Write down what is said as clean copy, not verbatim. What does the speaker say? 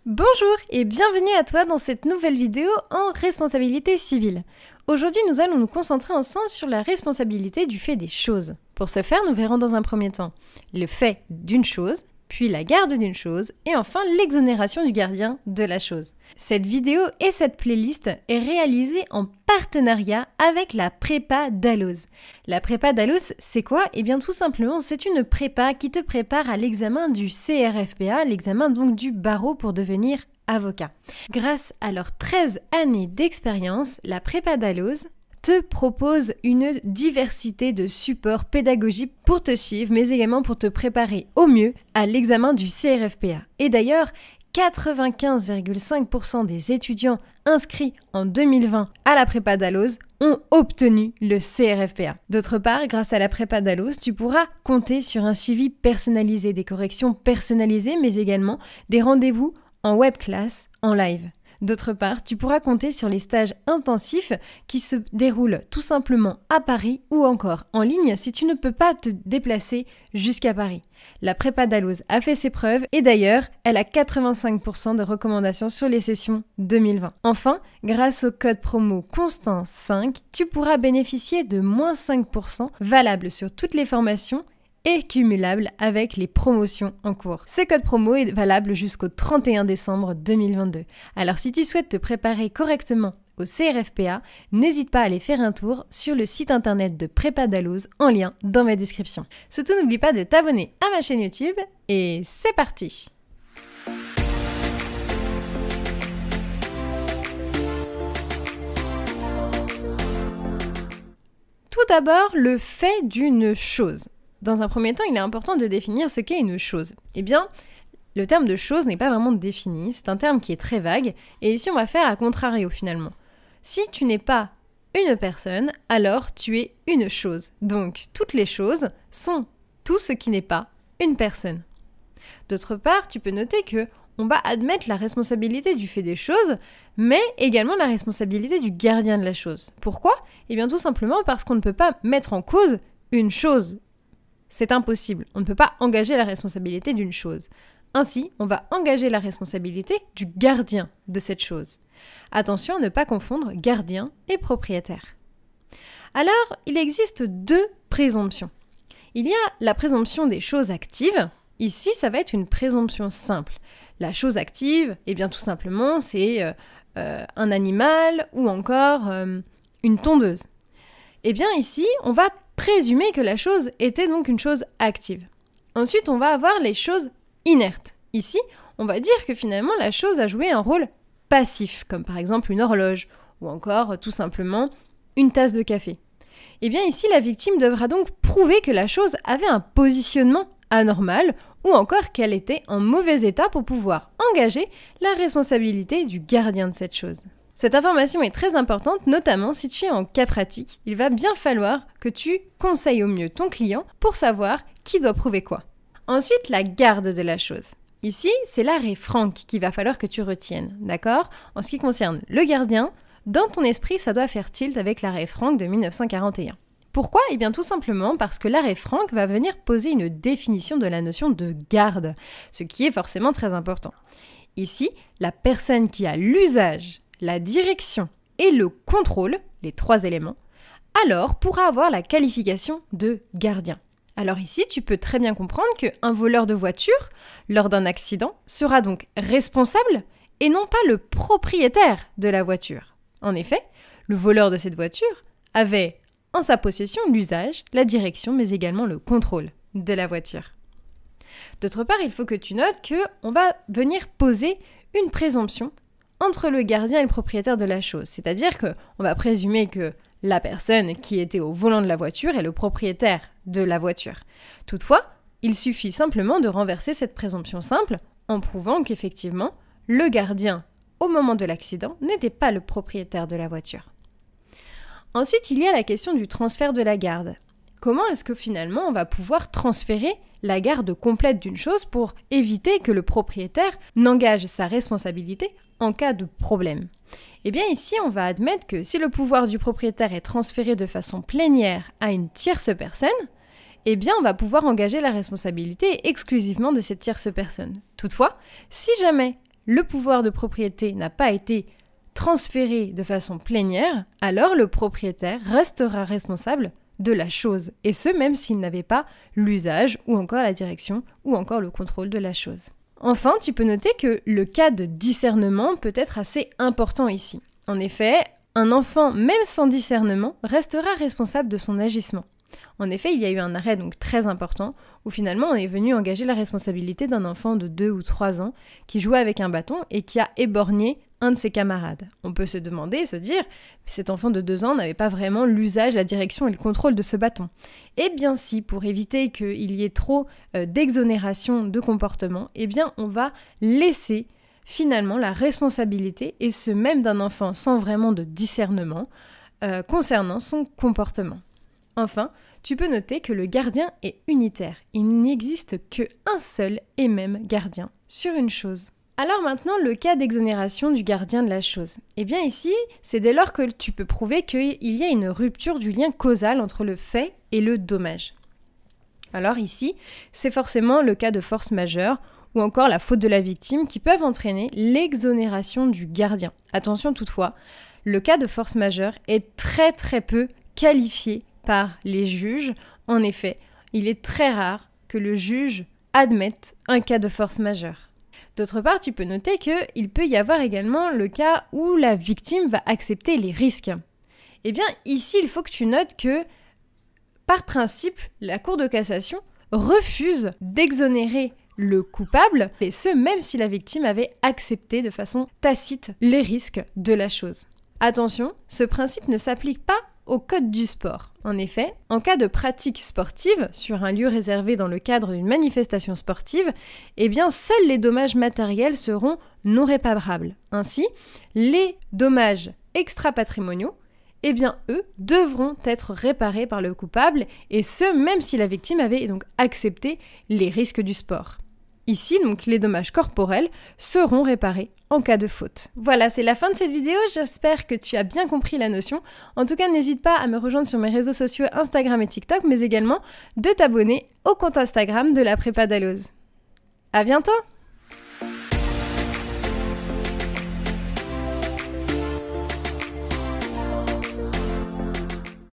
Bonjour et bienvenue à toi dans cette nouvelle vidéo en responsabilité civile. Aujourd'hui, nous allons nous concentrer ensemble sur la responsabilité du fait des choses. Pour ce faire, nous verrons dans un premier temps le fait d'une chose, puis la garde d'une chose, et enfin l'exonération du gardien de la chose. Cette vidéo et cette playlist est réalisée en partenariat avec la prépa Dalloz. La prépa Dalloz, c'est quoi? Eh bien tout simplement, c'est une prépa qui te prépare à l'examen du CRFPA, l'examen donc du barreau pour devenir avocat. Grâce à leurs 13 années d'expérience, la prépa Dalloz te propose une diversité de supports pédagogiques pour te suivre, mais également pour te préparer au mieux à l'examen du CRFPA. Et d'ailleurs, 95,5% des étudiants inscrits en 2020 à la prépa Dalloz ont obtenu le CRFPA. D'autre part, grâce à la prépa Dalloz, tu pourras compter sur un suivi personnalisé, des corrections personnalisées, mais également des rendez-vous en web class, en live. D'autre part, tu pourras compter sur les stages intensifs qui se déroulent tout simplement à Paris ou encore en ligne si tu ne peux pas te déplacer jusqu'à Paris. La prépa Dalloz a fait ses preuves et d'ailleurs, elle a 85% de recommandations sur les sessions 2020. Enfin, grâce au code promo CONSTANCE5, tu pourras bénéficier de moins 5% valable sur toutes les formations et cumulable avec les promotions en cours. Ce code promo est valable jusqu'au 31 décembre 2022. Alors si tu souhaites te préparer correctement au CRFPA, n'hésite pas à aller faire un tour sur le site internet de Prépa Dalloz en lien dans ma description. Surtout n'oublie pas de t'abonner à ma chaîne YouTube et c'est parti! Tout d'abord, le fait d'une chose. Dans un premier temps, il est important de définir ce qu'est une chose. Eh bien, le terme de chose n'est pas vraiment défini, c'est un terme qui est très vague, et ici on va faire à contrario finalement. Si tu n'es pas une personne, alors tu es une chose. Donc, toutes les choses sont tout ce qui n'est pas une personne. D'autre part, tu peux noter que on va admettre la responsabilité du fait des choses, mais également la responsabilité du gardien de la chose. Pourquoi? Eh bien tout simplement parce qu'on ne peut pas mettre en cause une chose. C'est impossible. On ne peut pas engager la responsabilité d'une chose. Ainsi, on va engager la responsabilité du gardien de cette chose. Attention à ne pas confondre gardien et propriétaire. Alors, il existe deux présomptions. Il y a la présomption des choses actives. Ici, ça va être une présomption simple. La chose active, eh bien tout simplement, c'est un animal ou encore une tondeuse. Eh bien ici, on va présumer que la chose était donc une chose active. Ensuite, on va avoir les choses inertes. Ici, on va dire que finalement, la chose a joué un rôle passif, comme par exemple une horloge, ou encore tout simplement une tasse de café. Eh bien ici, la victime devra donc prouver que la chose avait un positionnement anormal, ou encore qu'elle était en mauvais état pour pouvoir engager la responsabilité du gardien de cette chose. Cette information est très importante, notamment si tu es en cas pratique. Il va bien falloir que tu conseilles au mieux ton client pour savoir qui doit prouver quoi. Ensuite, la garde de la chose. Ici, c'est l'arrêt Franck qu'il va falloir que tu retiennes, d'accord? En ce qui concerne le gardien, dans ton esprit, ça doit faire tilt avec l'arrêt Franck de 1941. Pourquoi? Eh bien tout simplement parce que l'arrêt Franck va venir poser une définition de la notion de garde, ce qui est forcément très important. Ici, la personne qui a l'usage, la direction et le contrôle, les trois éléments, alors pourra avoir la qualification de gardien. Alors ici, tu peux très bien comprendre qu'un voleur de voiture, lors d'un accident, sera donc responsable et non pas le propriétaire de la voiture. En effet, le voleur de cette voiture avait en sa possession l'usage, la direction, mais également le contrôle de la voiture. D'autre part, il faut que tu notes qu'on va venir poser une présomption entre le gardien et le propriétaire de la chose. C'est-à-dire qu'on va présumer que la personne qui était au volant de la voiture est le propriétaire de la voiture. Toutefois, il suffit simplement de renverser cette présomption simple en prouvant qu'effectivement, le gardien, au moment de l'accident, n'était pas le propriétaire de la voiture. Ensuite, il y a la question du transfert de la garde. Comment est-ce que finalement on va pouvoir transférer la garde complète d'une chose pour éviter que le propriétaire n'engage sa responsabilité en cas de problème? Eh bien ici, on va admettre que si le pouvoir du propriétaire est transféré de façon plénière à une tierce personne, eh bien on va pouvoir engager la responsabilité exclusivement de cette tierce personne. Toutefois, si jamais le pouvoir de propriété n'a pas été transféré de façon plénière, alors le propriétaire restera responsable de la chose, et ce même s'il n'avait pas l'usage ou encore la direction ou encore le contrôle de la chose. Enfin, tu peux noter que le cas de discernement peut être assez important ici. En effet, un enfant, même sans discernement, restera responsable de son agissement. En effet, il y a eu un arrêt donc très important où finalement on est venu engager la responsabilité d'un enfant de 2 ou 3 ans qui jouait avec un bâton et qui a éborgné un de ses camarades. On peut se demander et se dire, cet enfant de 2 ans n'avait pas vraiment l'usage, la direction et le contrôle de ce bâton. Eh bien si, pour éviter qu'il y ait trop d'exonération de comportement, eh bien on va laisser finalement la responsabilité, et ce même d'un enfant sans vraiment de discernement, concernant son comportement. Enfin, tu peux noter que le gardien est unitaire. Il n'existe qu'un seul et même gardien sur une chose. Alors maintenant, le cas d'exonération du gardien de la chose. Eh bien ici, c'est dès lors que tu peux prouver qu'il y a une rupture du lien causal entre le fait et le dommage. Alors ici, c'est forcément le cas de force majeure ou encore la faute de la victime qui peuvent entraîner l'exonération du gardien. Attention toutefois, le cas de force majeure est très peu qualifié par les juges. En effet, il est très rare que le juge admette un cas de force majeure. D'autre part, tu peux noter qu'il peut y avoir également le cas où la victime va accepter les risques. Eh bien, ici, il faut que tu notes que, par principe, la Cour de cassation refuse d'exonérer le coupable, et ce, même si la victime avait accepté de façon tacite les risques de la chose. Attention, ce principe ne s'applique pas au code du sport. En effet, en cas de pratique sportive, sur un lieu réservé dans le cadre d'une manifestation sportive, eh bien, seuls les dommages matériels seront non réparables. Ainsi, les dommages extra-patrimoniaux, eh bien, eux, devront être réparés par le coupable, et ce, même si la victime avait donc accepté les risques du sport. Ici, donc, les dommages corporels seront réparés en cas de faute. Voilà, c'est la fin de cette vidéo, j'espère que tu as bien compris la notion. En tout cas, n'hésite pas à me rejoindre sur mes réseaux sociaux Instagram et TikTok, mais également de t'abonner au compte Instagram de la Prépa Dalloz. À bientôt!